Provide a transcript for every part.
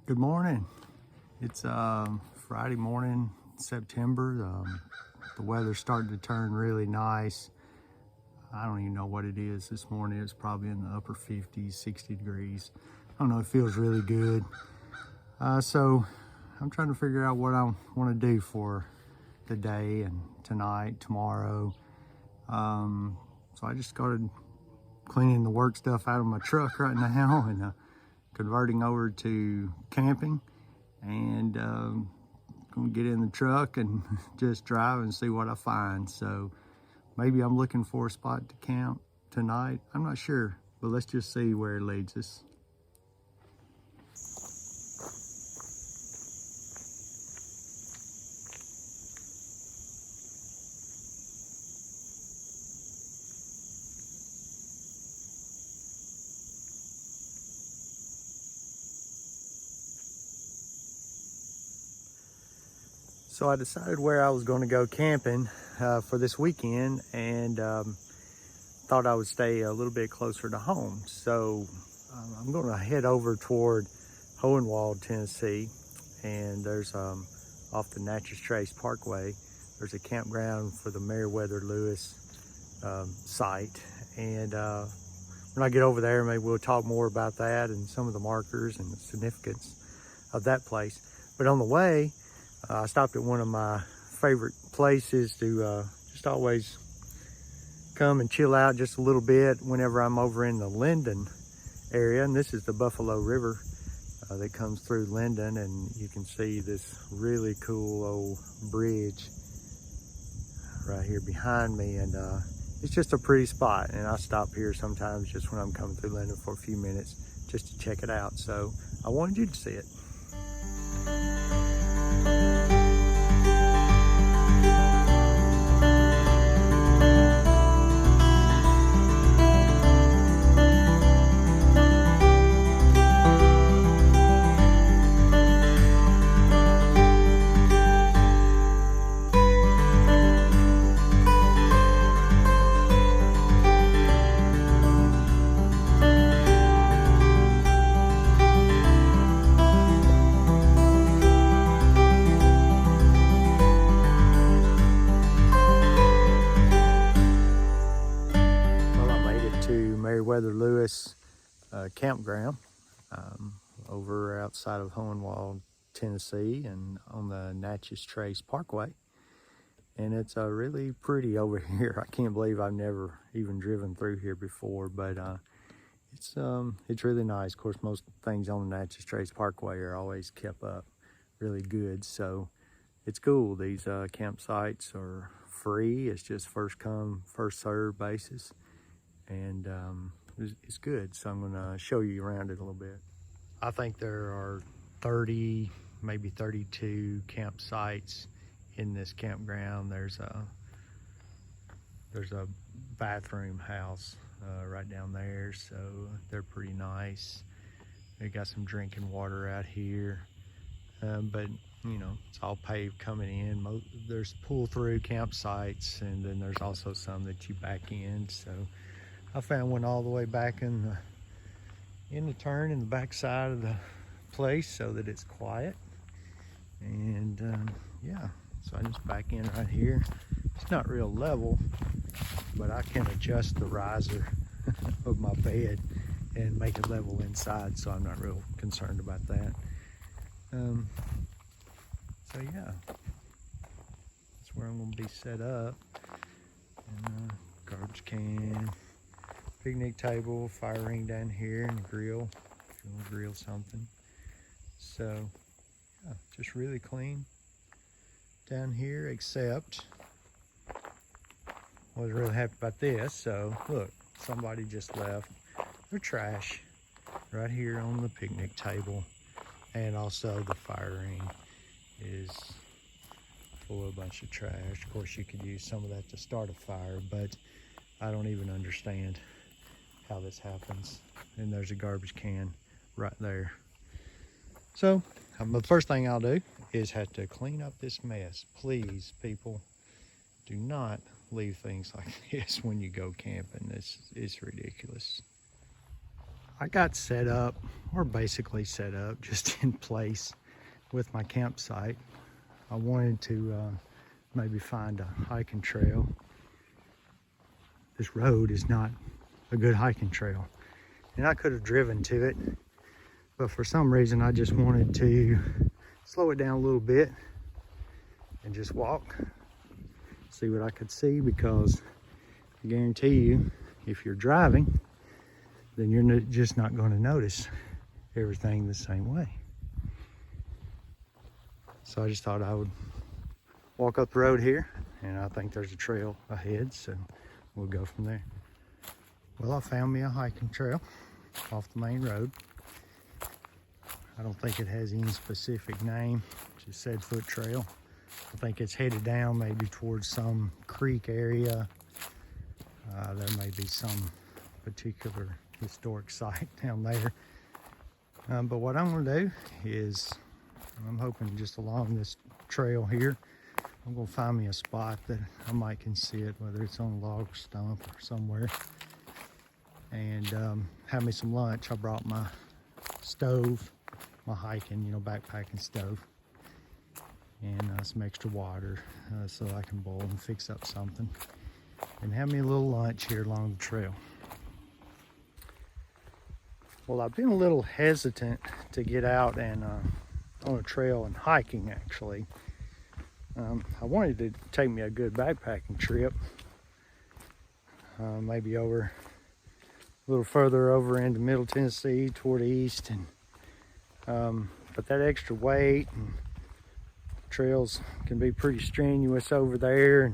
Good morning. It's Friday morning, September. The weather's starting to turn really nice. I don't even know what it is this morning. It's probably in the upper 50s, 60 degrees. I don't know, it feels really good. So I'm trying to figure out what I want to do for the day and tonight, tomorrow. So I just started cleaning the work stuff out of my truck right now and converting over to camping, and gonna get in the truck and just drive and see what I find. So maybe I'm looking for a spot to camp tonight. I'm not sure, but let's just see where it leads us. So I decided where I was going to go camping for this weekend, and thought I would stay a little bit closer to home. So I'm going to head over toward Hohenwald, Tennessee, and there's off the Natchez Trace Parkway, there's a campground for the Meriwether Lewis site. And when I get over there, maybe we'll talk more about that and some of the markers and the significance of that place. But on the way, I stopped at one of my favorite places to just always come and chill out just a little bit whenever I'm over in the Linden area. And this is the Buffalo River that comes through Linden, and you can see this really cool old bridge right here behind me. And it's just a pretty spot, and I stop here sometimes just when I'm coming through Linden for a few minutes just to check it out. So I wanted you to see it. Meriwether Lewis Campground over outside of Hohenwald, Tennessee, and on the Natchez Trace Parkway. And it's really pretty over here. I can't believe I've never even driven through here before, but it's really nice. Of course, most things on the Natchez Trace Parkway are always kept up really good, so it's cool. These campsites are free. It's just first come, first served basis. And it's good, so I'm gonna show you around it a little bit. I think there are 30, maybe 32 campsites in this campground. There's a bathroom house right down there, so they're pretty nice. They got some drinking water out here, but you know, it's all paved coming in. There's pull-through campsites, and then there's also some that you back in. So I found one all the way back in the turn in the back side of the place so that it's quiet. And yeah, so I just back in right here. It's not real level, but I can adjust the riser of my bed and make it level inside, so I'm not real concerned about that. So yeah, that's where I'm gonna be set up. And garbage can, picnic table, fire ring down here, and a grill if you want to grill something. So yeah, just really clean down here, except I was really happy about this. So look, somebody just left their trash right here on the picnic table, and also the fire ring is full of a bunch of trash. Of course, you could use some of that to start a fire, but I don't even understand how this happens. And there's a garbage can right there. So the first thing I'll do is have to clean up this mess. Please, people, do not leave things like this when you go camping. It's ridiculous. I got set up, or basically set up, just in place with my campsite. I wanted to maybe find a hiking trail. This road is not a good hiking trail, and I could have driven to it, but for some reason I just wanted to slow it down a little bit and just walk, see what I could see, because I guarantee you, if you're driving, then you're just not going to notice everything the same way. So I just thought I would walk up the road here, and I think there's a trail ahead, so we'll go from there. Well, I found me a hiking trail off the main road. I don't think it has any specific name, just said foot trail. I think it's headed down maybe towards some creek area. There may be some particular historic site down there. But what I'm going to do is, I'm hoping just along this trail here, I'm going to find me a spot that I might can see it, whether it's on a log stump or somewhere, and have me some lunch. I brought my stove, my hiking, backpacking stove, and some extra water so I can boil and fix up something, and have me a little lunch here along the trail. Well, I've been a little hesitant to get out and on a trail and hiking, actually. I wanted to take me a good backpacking trip, maybe over a little further over into Middle Tennessee toward the east, and but that extra weight, and trails can be pretty strenuous over there,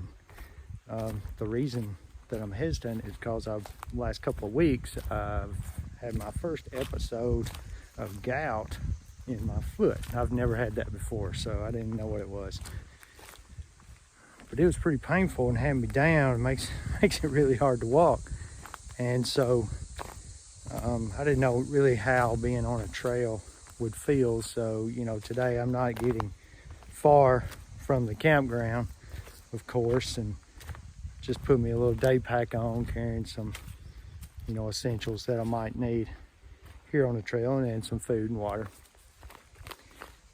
and the reason that I'm hesitant is because the last couple of weeks I've had my first episode of gout in my foot. I've never had that before, so I didn't know what it was. But it was pretty painful and had me down. It makes it really hard to walk. And so I didn't know really how being on a trail would feel. So, today I'm not getting far from the campground, of course, and just put me a little day pack on, carrying some essentials that I might need here on the trail, and then some food and water.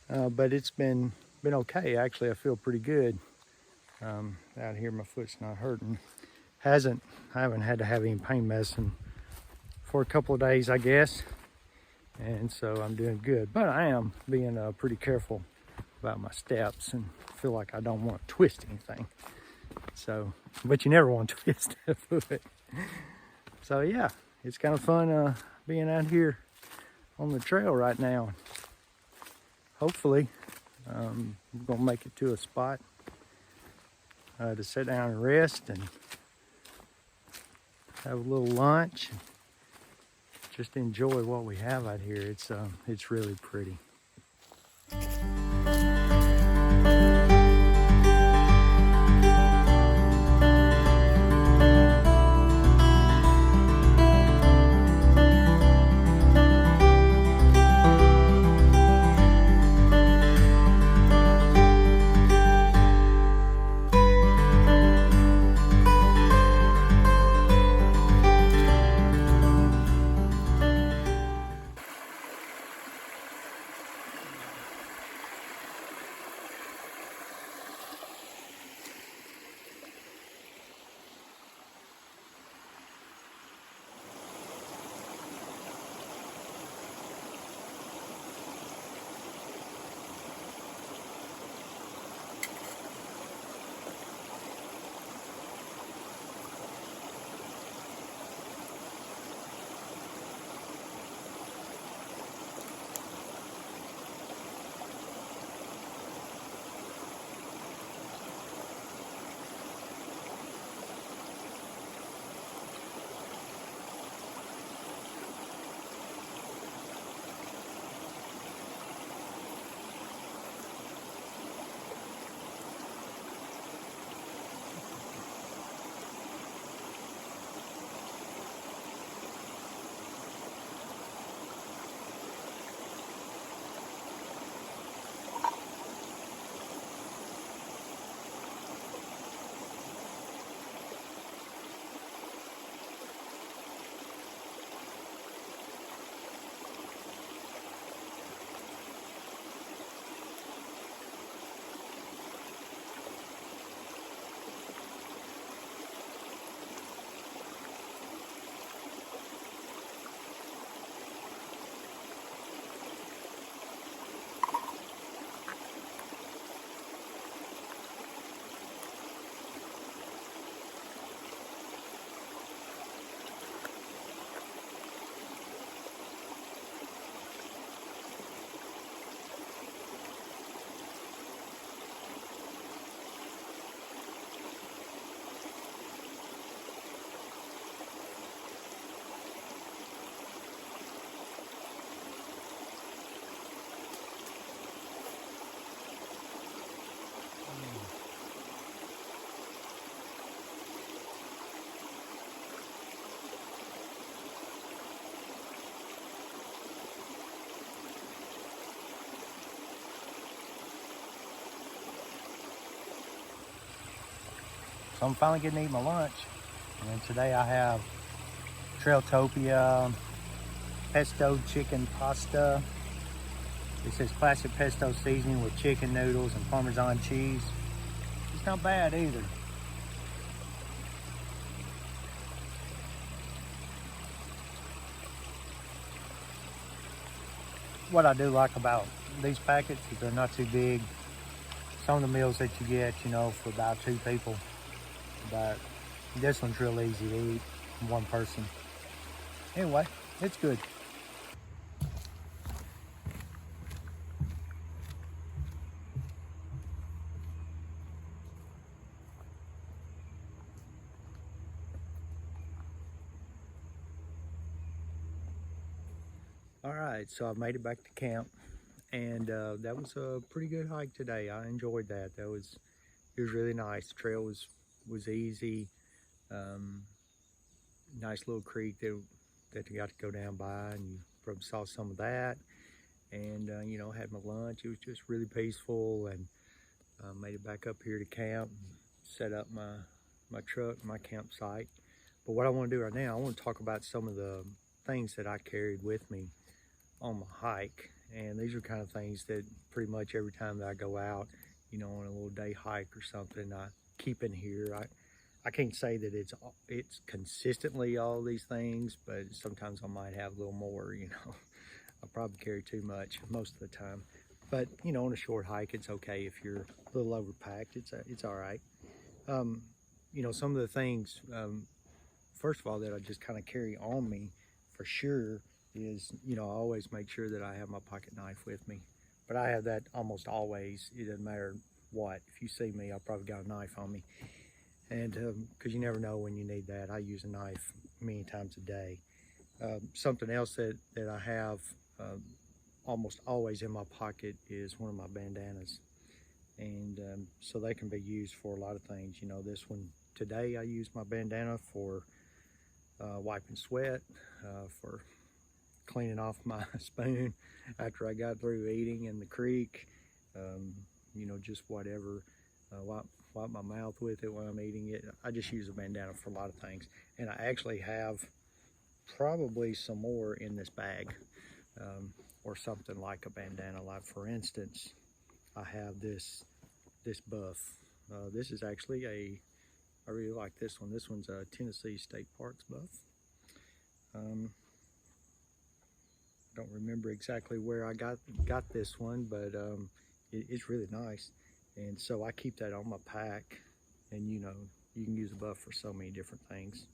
But it's been okay. Actually, I feel pretty good out here. My foot's not hurting. I haven't had to have any pain medicine for a couple of days, I guess, and so I'm doing good. But I am being pretty careful about my steps, and feel like I don't want to twist anything. So, but you never want to twist a foot. So yeah, it's kind of fun being out here on the trail right now. Hopefully, I'm going to make it to a spot to sit down and rest and have a little lunch and just enjoy what we have out here. It's really pretty. So I'm finally getting to eat my lunch. And today I have Trailtopia pesto chicken pasta. It says classic pesto seasoning with chicken noodles and Parmesan cheese. It's not bad either. What I do like about these packets is they're not too big. Some of the meals that you get, you know, for about 2 people, but this one's real easy to eat for 1 person. Anyway, it's good. All right, so I made it back to camp, and that was a pretty good hike today. I enjoyed that. It was really nice. The trail was easy. Nice little creek that you got to go down by, and you probably saw some of that. And you know, had my lunch. It was just really peaceful, and made it back up here to camp, and set up my truck, my campsite. But what I want to do right now, I want to talk about some of the things that I carried with me on my hike. And these are kind of things that pretty much every time that I go out, you know, on a little day hike or something, I keep in here. I can't say that it's consistently all these things, but sometimes I might have a little more, you know. I probably carry too much most of the time. But, you know, on a short hike, it's okay if you're a little overpacked. It's all right. You know, some of the things, first of all, that I just kind of carry on me for sure is, you know, I always make sure that I have my pocket knife with me. But I have that almost always. It doesn't matter what. If you see me, I've probably got a knife on me. And because you never know when you need that. I use a knife many times a day. Something else that I have almost always in my pocket is one of my bandanas. And so they can be used for a lot of things. You know, this one today, I use my bandana for wiping sweat, for cleaning off my spoon after I got through eating in the creek, you know, just whatever, wipe my mouth with it when I'm eating it. I just use a bandana for a lot of things. And I actually have probably some more in this bag, or something like a bandana. Like for instance, I have this buff. This is actually I really like this one. This one's a Tennessee State Parks buff. Don't remember exactly where I got this one, but it's really nice. And so I keep that on my pack, and you know, you can use a buff for so many different things.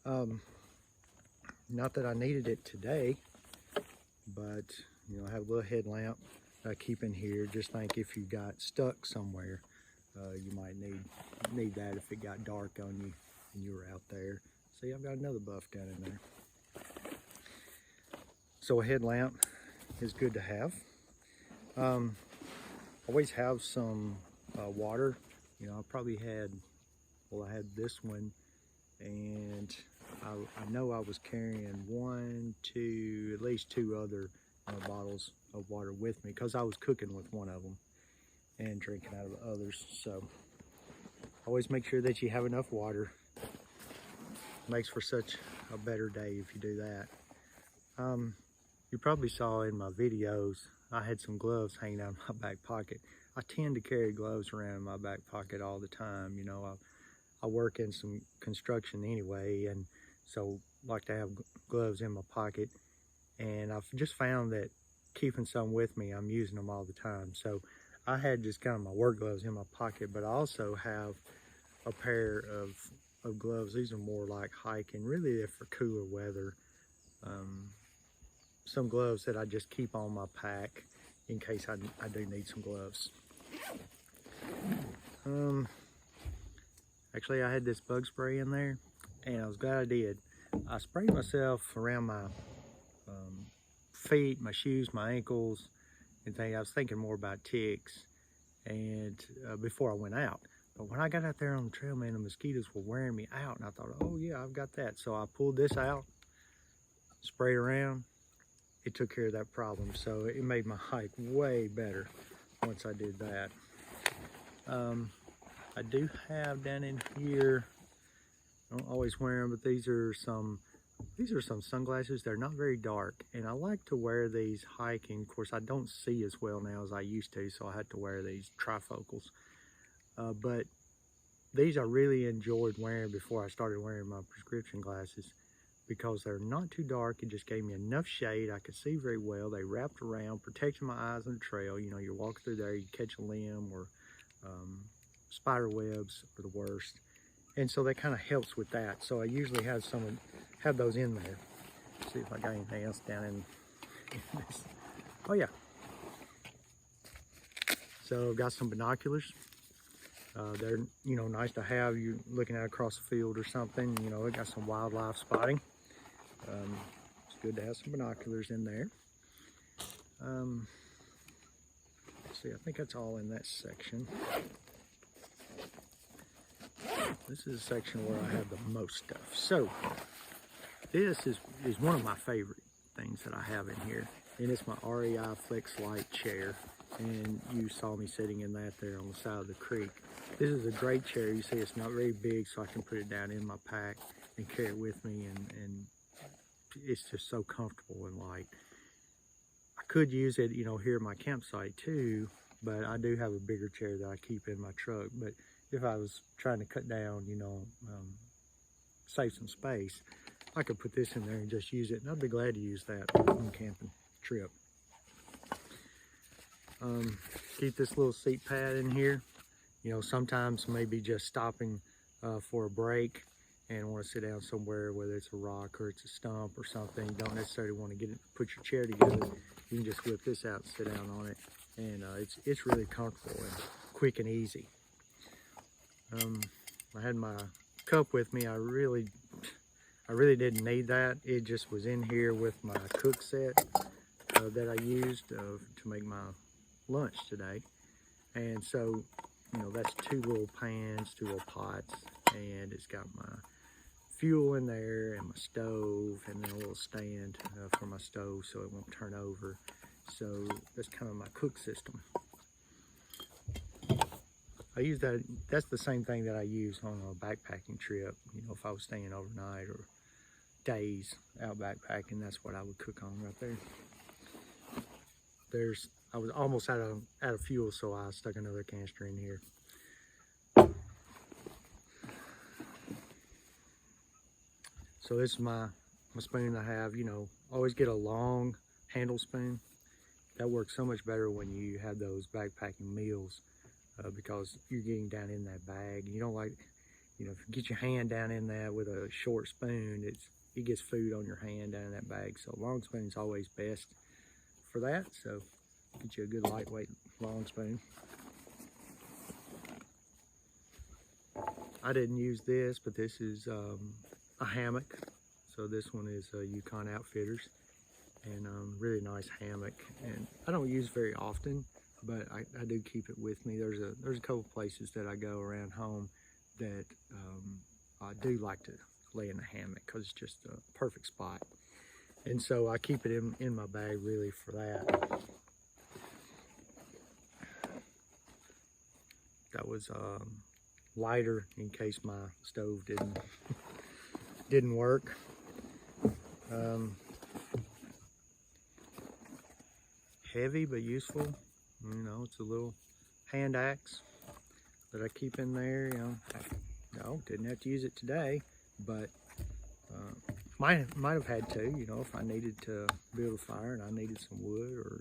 Not that I needed it today, but you know, I have a little headlamp I keep in here. Just think if you got stuck somewhere, you might need that if it got dark on you and you were out there. See, I've got another buff gun in there. So a headlamp is good to have. Always have some water. You know, I probably had, well, I had this one, and I know I was carrying 1, 2, at least 2 other bottles of water with me, because I was cooking with one of them and drinking out of the others. So always make sure that you have enough water. Makes for such a better day if you do that. You probably saw in my videos, I had some gloves hanging out of my back pocket. I tend to carry gloves around in my back pocket all the time. You know, I work in some construction anyway, and so like to have gloves in my pocket. And I've just found that keeping some with me, I'm using them all the time. So I had just kind of my work gloves in my pocket, but I also have a pair of gloves. These are more like hiking, really they're for cooler weather. Some gloves that I just keep on my pack in case I do need some gloves. Actually, I had this bug spray in there, and I was glad I did. I sprayed myself around my feet, my shoes, my ankles, and things. I was thinking more about ticks, and before I went out. But when I got out there on the trail, man, the mosquitoes were wearing me out, and I thought, oh yeah, I've got that. So I pulled this out, sprayed around. It took care of that problem. So it made my hike way better once I did that. I do have down in here, I don't always wear them, but these are some sunglasses. They're not very dark, and I like to wear these hiking. Of course, I don't see as well now as I used to, so I had to wear these trifocals. But these I really enjoyed wearing before I started wearing my prescription glasses, because they're not too dark. It just gave me enough shade. I could see very well. They wrapped around, protecting my eyes on the trail. You know, you're walking through there, you catch a limb, or spider webs are the worst. And so that kind of helps with that. So I usually have those in there. Let's see if I got anything else down in this. Oh yeah. So I've got some binoculars. They're, you know, nice to have. You're looking at across the field or something. You know, they got some wildlife spotting. It's good to have some binoculars in there. Let's see, I think that's all in that section. This is a section where I have the most stuff. So this is one of my favorite things that I have in here, and it's my REI Flex Light chair. And you saw me sitting in that there on the side of the creek. This is a great chair. You see, it's not very big, so I can put it down in my pack and carry it with me, and it's just so comfortable and light. I could use it, you know, here at my campsite too, but I do have a bigger chair that I keep in my truck. But if I was trying to cut down, you know, save some space, I could put this in there and just use it, and I'd be glad to use that on a camping trip. Keep this little seat pad in here. You know, sometimes maybe just stopping for a break and want to sit down somewhere, whether it's a rock or it's a stump or something. You don't necessarily want to put your chair together. You can just whip this out and sit down on it, and it's really comfortable and quick and easy. I had my cup with me. I really didn't need that. It just was in here with my cook set that I used to make my lunch today. And so, you know, that's 2 little pans, 2 little pots, and it's got my fuel in there and my stove, and then a little stand for my stove so it won't turn over. So that's kind of my cook system. I use that. That's the same thing that I use on a backpacking trip. You know, if I was staying overnight or days out backpacking, that's what I would cook on right there. I was almost out of fuel, so I stuck another canister in here. So this is my spoon I have. You know, always get a long handle spoon. That works so much better when you have those backpacking meals, because you're getting down in that bag. You don't like, you know, if you get your hand down in that with a short spoon, it gets food on your hand down in that bag. So long spoon's always best for that. So get you a good lightweight long spoon. I didn't use this, but this is a hammock. So this one is Yukon Outfitters, and really nice hammock. And I don't use very often, but I do keep it with me. There's a couple places that I go around home that I do like to lay in a hammock because it's just a perfect spot. And so I keep it in my bag really for that. That was lighter in case my stove didn't work. Heavy but useful. You know, it's a little hand axe that I keep in there. You know, didn't have to use it today, but might have had to. You know, if I needed to build a fire and I needed some wood, or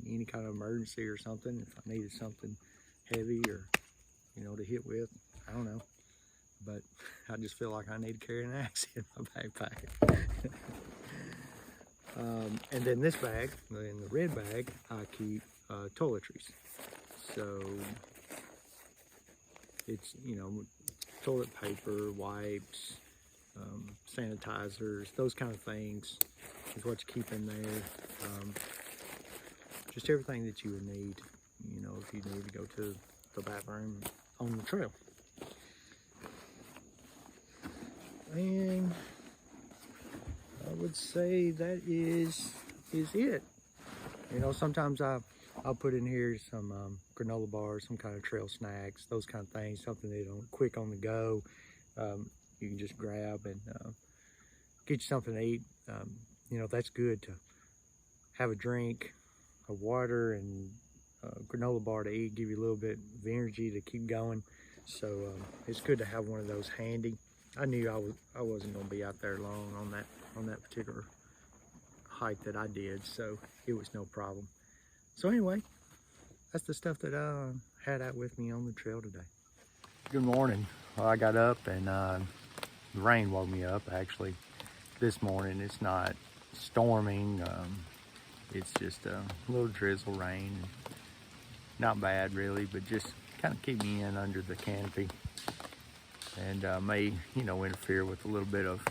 any kind of emergency or something. If I needed something heavy, or, you know, to hit with, I don't know. But I just feel like I need to carry an axe in my backpack. And then this bag, in the red bag, I keep toiletries. So it's, you know, toilet paper, wipes, sanitizers, those kind of things is what you keep in there. Just everything that you would need, you know, if you need to go to the bathroom on the trail. And I would say that is it. You know, sometimes I I'll put in here some granola bars, some kind of trail snacks, those kind of things, something that quick on the go. You can just grab and get you something to eat. You know, that's good to have a drink of water and granola bar to eat, give you a little bit of energy to keep going. So it's good to have one of those handy. I knew I wasn't going to be out there long on that particular hike that I did, so it was no problem. So anyway, that's the stuff that I had out with me on the trail today. Good morning. Well, I got up and the rain woke me up actually this morning. It's not storming. It's just a little drizzle rain. Not bad really, but just kind of keep me in under the canopy, and may, you know, interfere with a little bit of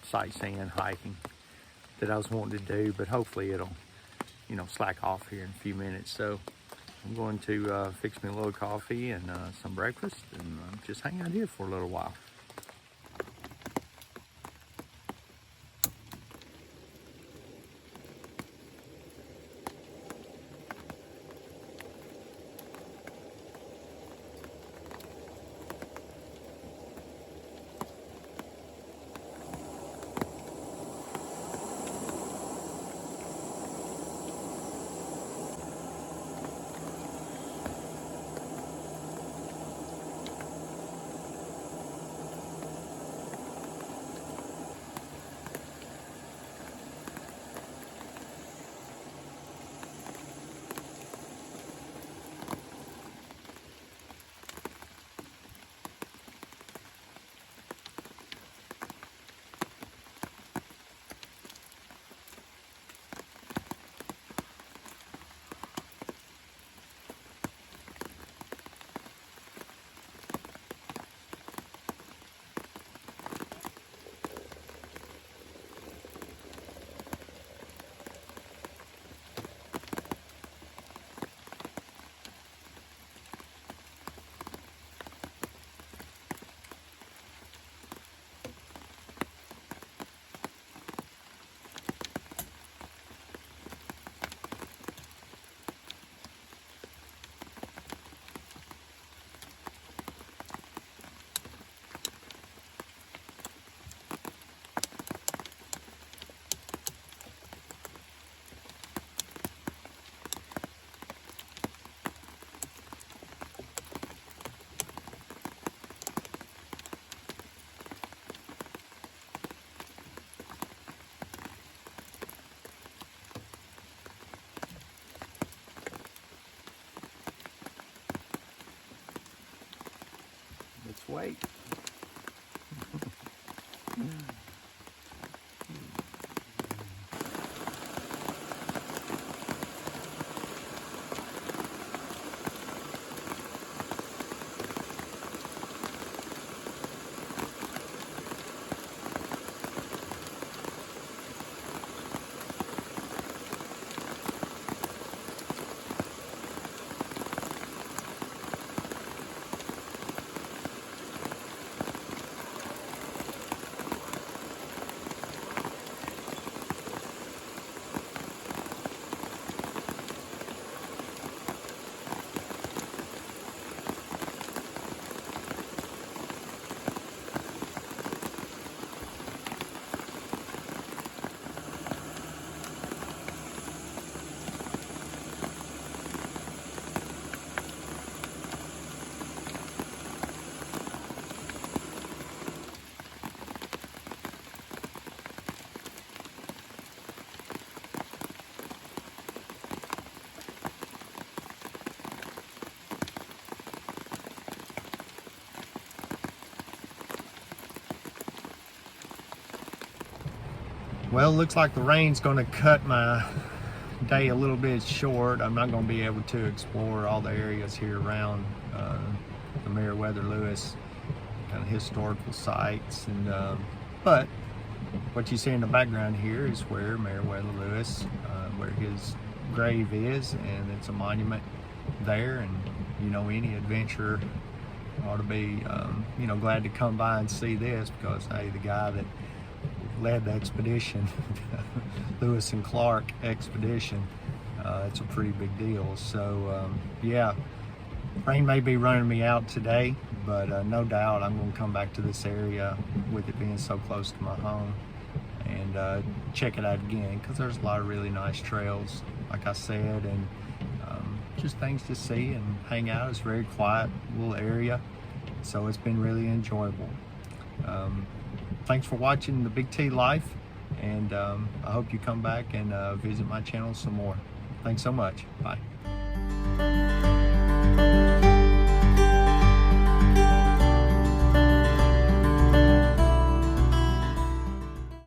sightseeing, hiking that I was wanting to do, but hopefully it'll, you know, slack off here in a few minutes. So I'm going to fix me a little coffee and some breakfast, and just hang out here for a little while. Let's wait. Well, looks like the rain's going to cut my day a little bit short. I'm not going to be able to explore all the areas here around the Meriwether Lewis kind of historical sites, and but what you see in the background here is where Meriwether Lewis, where his grave is, and it's a monument there. And you know, any adventurer ought to be you know, glad to come by and see this, because hey, the guy that led the expedition, Lewis and Clark expedition, it's a pretty big deal. So yeah, rain may be running me out today, but no doubt I'm going to come back to this area with it being so close to my home and check it out again, because there's a lot of really nice trails, like I said, and just things to see and hang out. It's a very quiet little area, so it's been really enjoyable. Thanks for watching the Big T Life, and I hope you come back and visit my channel some more. Thanks so much. Bye.